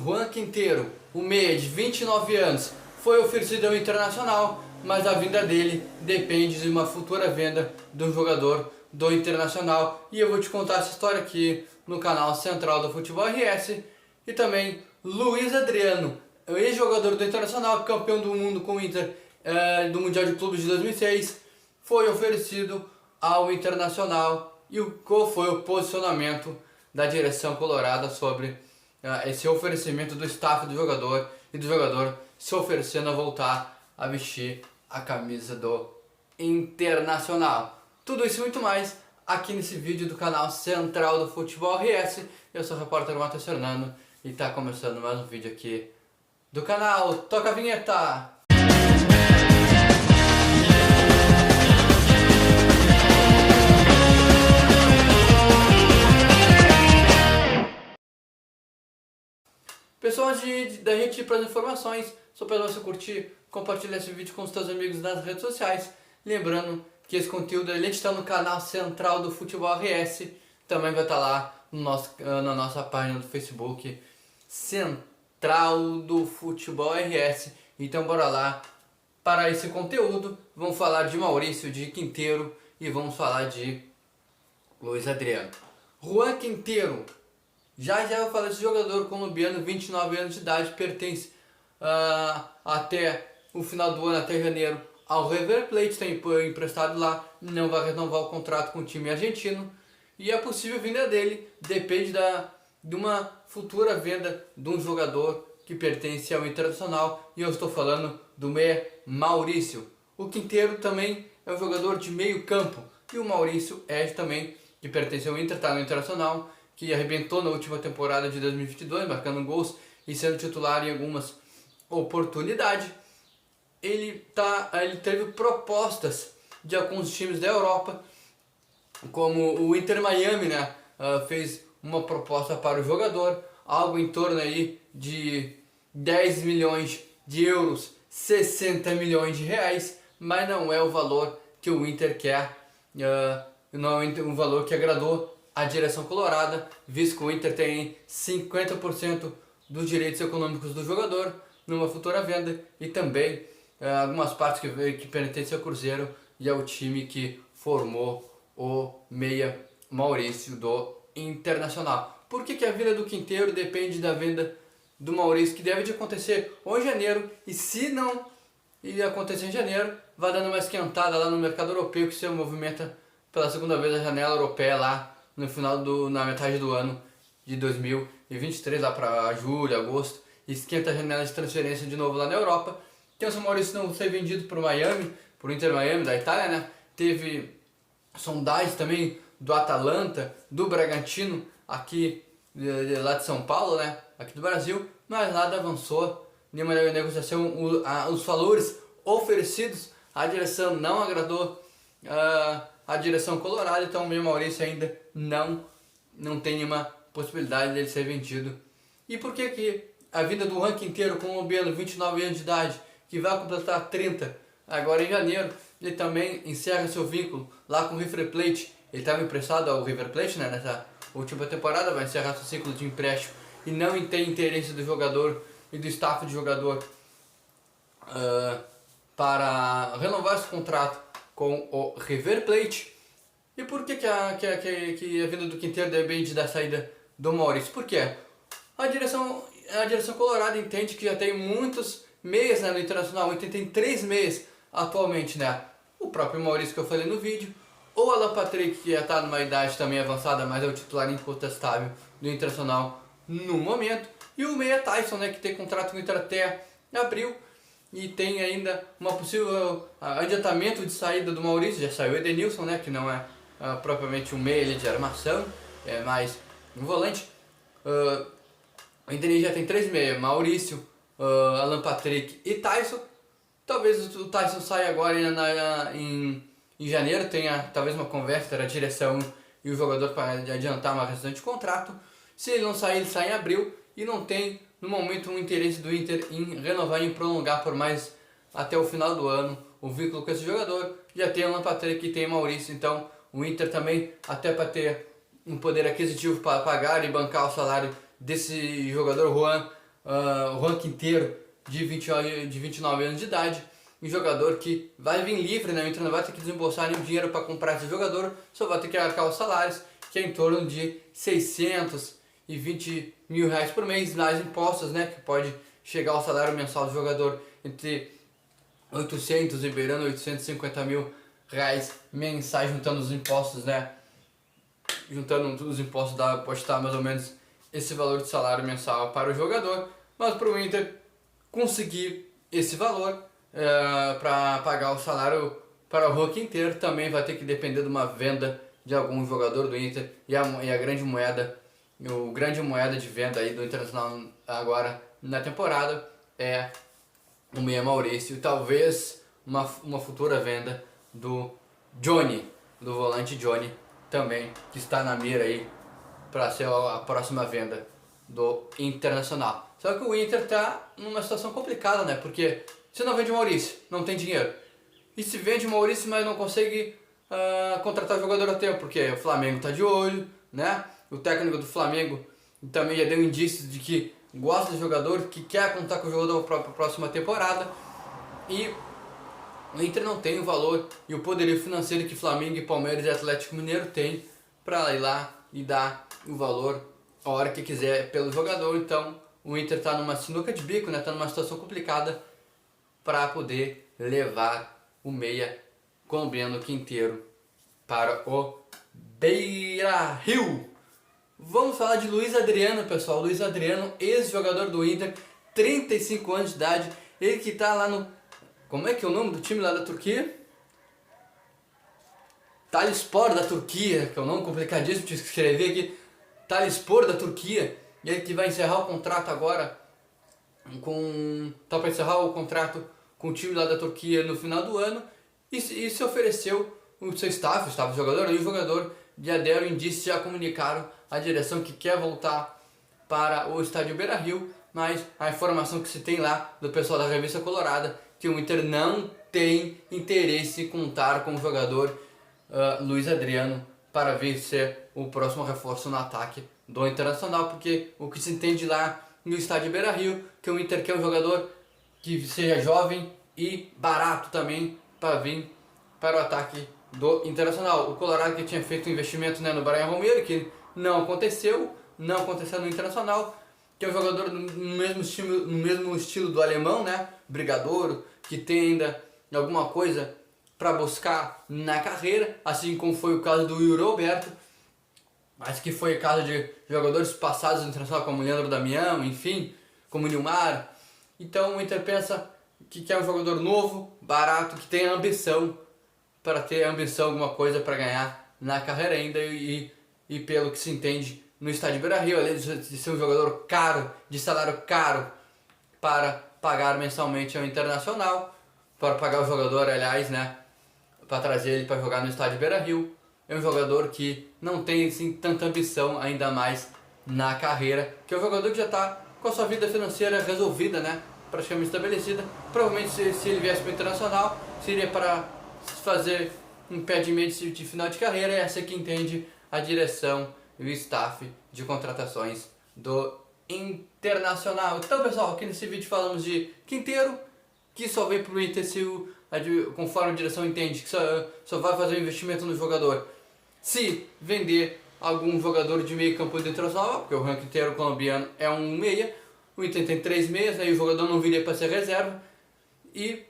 Juan Quinteiro, o meia de 29 anos, foi oferecido ao Internacional, mas a vinda dele depende de uma futura venda do jogador do Internacional. E eu vou te contar essa história aqui no canal Central do Futebol RS. E também Luiz Adriano, ex-jogador do Internacional, campeão do mundo com o Inter do Mundial de Clubes de 2006, foi oferecido ao Internacional. E qual foi o posicionamento da direção colorada sobre esse oferecimento do staff do jogador e do jogador se oferecendo a voltar a vestir a camisa do Internacional? Tudo isso e muito mais aqui nesse vídeo do canal Central do Futebol RS. Eu sou o repórter Matheus Fernando e está começando mais um vídeo aqui do canal. Toca a vinheta! Pessoal, antes da gente ir para as informações, só para você curtir, compartilhar esse vídeo com os seus amigos nas redes sociais. Lembrando que esse conteúdo ele está no canal Central do Futebol RS, também vai estar lá no na nossa página do Facebook, Central do Futebol RS. Então bora lá para esse conteúdo. Vamos falar de Maurício, de Quinteiro e vamos falar de Luiz Adriano. Juan Quinteiro. Já eu falei, esse jogador colombiano, 29 anos de idade, pertence até o final do ano, até janeiro, ao River Plate, está emprestado lá, não vai renovar o contrato com o time argentino. E a possível vinda dele depende de uma futura venda de um jogador que pertence ao Internacional. E eu estou falando do meia Maurício. O Quinteiro também é um jogador de meio campo. E o Maurício é também, que pertence ao Inter, está no Internacional, que arrebentou na última temporada de 2022, marcando gols e sendo titular em algumas oportunidades. Ele teve propostas de alguns times da Europa, como o Inter Miami, né? Fez uma proposta para o jogador, algo em torno aí de 10 milhões de euros, 60 milhões de reais, mas não é o valor que o Inter quer, não é um valor que agradou a direção colorada, visto que o Inter tem 50% dos direitos econômicos do jogador numa futura venda e também algumas partes que pertencem ao Cruzeiro e ao time que formou o meia Maurício do Internacional. Por que a venda do Quinteiro depende da venda do Maurício, que deve de acontecer ou em janeiro, e se não acontecer em janeiro, vai dando uma esquentada lá no mercado europeu, que se movimenta pela segunda vez a janela europeia lá no final na metade do ano de 2023, lá para julho, agosto, esquenta a janela de transferência de novo lá na Europa. Então, se o Maurício não ser vendido para o Miami, para o Inter Miami da Itália, né? Teve sondagens também do Atalanta, do Bragantino, aqui lá de São Paulo, né? Aqui do Brasil, mas nada avançou, nenhuma negociação. Os valores oferecidos, a direção não agradou a direção colorada, então o meu Maurício ainda não tem nenhuma possibilidade dele ser vendido. E por que a vinda do Juan Quinteiro, colombiano, 29 anos de idade, que vai completar 30 agora em janeiro, ele também encerra seu vínculo lá com o River Plate. Ele estava emprestado ao River Plate, né, nessa última temporada, vai encerrar seu ciclo de empréstimo e não tem interesse do jogador e do staff do jogador para renovar esse contrato com o River Plate. E por que a vinda do Quinteiro depende da saída do Maurício? Por quê? A direção colorada entende que já tem muitos meias, né, no Internacional. Então tem 3 meias atualmente, né? O próprio Maurício que eu falei no vídeo, o Alan Patrick, que já está numa idade também avançada, mas é o titular incontestável do Internacional no momento, e o meia Tyson, né, que tem contrato com o Inter até abril. E tem ainda uma possível adiantamento de saída do Maurício. Já saiu o Edenilson, né, que não é propriamente um meia de armação, é mais um volante. O Inter já tem 3 meias, Maurício, Alan Patrick e Tyson. Talvez o Tyson saia agora em janeiro, tenha talvez uma conversa entre a direção e o jogador para adiantar uma rescisão de contrato. Se ele não sair, ele sai em abril, e não tem no momento um interesse do Inter em renovar e em prolongar por mais até o final do ano o vínculo com esse jogador. Já tem o Alan Patrick e tem o Maurício, então o Inter também, até para ter um poder aquisitivo para pagar e bancar o salário desse jogador Juan o ranking inteiro de 29 anos de idade. Um jogador que vai vir livre, né? O Inter não vai ter que desembolsar nenhum dinheiro para comprar esse jogador, só vai ter que arcar os salários, que é em torno de 620 mil reais por mês, mais impostos, né? Que pode chegar ao salário mensal do jogador entre 800 e beirando 850 mil reais mensais, juntando os impostos, né? Juntando os impostos pode estar mais ou menos esse valor de salário mensal para o jogador, mas para o Inter conseguir esse valor para pagar o salário para o Hulk inteiro, também vai ter que depender de uma venda de algum jogador do Inter, e a grande moeda, grande moeda de venda aí do Internacional agora na temporada é o meia Maurício, e talvez uma futura venda do Johnny, do volante Johnny, também, que está na mira aí para ser a próxima venda do Internacional. Só que o Inter está numa situação complicada, né? Porque se não vende o Maurício, não tem dinheiro. E se vende o Maurício, mas não consegue contratar o jogador a tempo, porque o Flamengo está de olho, né? O técnico do Flamengo também já deu indícios de que gosta do jogador, que quer contar com o jogador para a próxima temporada. E o Inter não tem o valor e o poderio financeiro que Flamengo e Palmeiras e Atlético Mineiro têm para ir lá e dar o valor a hora que quiser pelo jogador. Então o Inter está numa sinuca de bico, né? Está numa situação complicada para poder levar o meia colombiano Quinteiro para o Beira-Rio. Vamos falar de Luiz Adriano, pessoal. Luiz Adriano, ex-jogador do Inter, 35 anos de idade. Ele que está lá no... Como é que é o nome do time lá da Turquia? Talspor da Turquia, que é um nome complicadíssimo de escrever aqui. Talspor da Turquia. E ele que vai encerrar o contrato agora tá para encerrar o contrato com o time lá da Turquia no final do ano. E se ofereceu o seu staff, o jogador, e o jogador já deram indícios, já comunicaram a direção que quer voltar para o estádio Beira-Rio, mas a informação que se tem lá do pessoal da Revista Colorada, que o Inter não tem interesse em contar com o jogador Luiz Adriano para vir ser o próximo reforço no ataque do Internacional, porque o que se entende lá no estádio Beira-Rio, que o Inter quer um jogador que seja jovem e barato também para vir para o ataque do Internacional. O Colorado que tinha feito um investimento, né, no Brian Romero, que não aconteceu no Internacional, que é um jogador no mesmo estilo do alemão, né, brigadouro, que tem ainda alguma coisa para buscar na carreira, assim como foi o caso do Yuri Alberto, mas que foi o caso de jogadores passados no Internacional, como o Leandro Damião, enfim, como o Nilmar. Então o Inter pensa que quer um jogador novo, barato, que tenha ambição, para ter ambição, alguma coisa para ganhar na carreira ainda, e pelo que se entende no estádio Beira-Rio, além de ser um jogador caro, de salário caro, para pagar mensalmente ao Internacional, para pagar o jogador, aliás, né, para trazer ele para jogar no estádio Beira-Rio. É um jogador que não tem assim, tanta ambição ainda mais na carreira, que é um jogador que já está com a sua vida financeira resolvida, né, praticamente estabelecida. Provavelmente se ele viesse para o Internacional, seria para fazer um pé de meio de final de carreira. É essa que entende a direção e o staff de contratações do Internacional. Então, pessoal, aqui nesse vídeo falamos de Quinteiro, que só veio para o Inter conforme a direção entende, que só vai fazer um investimento no jogador se vender algum jogador de meio campo do Internacional, porque o ranking inteiro colombiano é um meia, o Inter tem 3 meias, aí o jogador não viria para ser reserva, e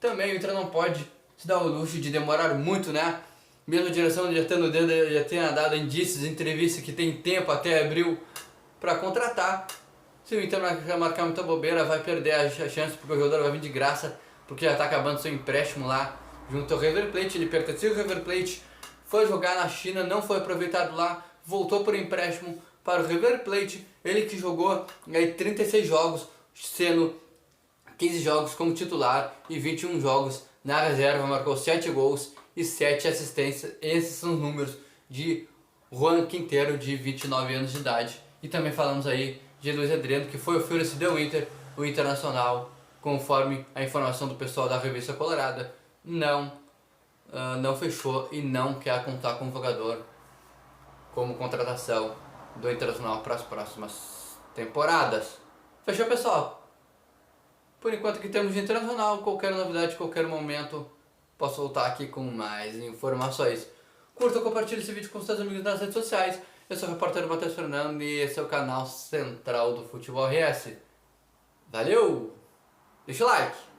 também o Inter não pode se dar o luxo de demorar muito, né? Mesmo a direção já tenha dado indícios, entrevistas que tem tempo até abril para contratar. Se o Inter marcar muita bobeira, vai perder a chance, porque o jogador vai vir de graça, porque já está acabando seu empréstimo lá junto ao River Plate. Ele pertencia ao River Plate, foi jogar na China, não foi aproveitado lá, voltou por empréstimo para o River Plate. Ele que jogou aí 36 jogos, sendo 15 jogos como titular e 21 jogos na reserva, marcou 7 gols e 7 assistências. Esses são os números de Juan Quinteiro, de 29 anos de idade. E também falamos aí de Luiz Adriano, que foi oferecido ao Inter, o Internacional, conforme a informação do pessoal da Revista Colorada, não fechou e não quer contar com o jogador como contratação do Internacional para as próximas temporadas. Fechou, pessoal? Por enquanto que temos de internacional, qualquer novidade, qualquer momento, posso voltar aqui com mais informações. Curta, compartilhe esse vídeo com seus amigos nas redes sociais. Eu sou o repórter Matheus Fernando e esse é o canal Central do Futebol RS. Valeu! Deixa o like!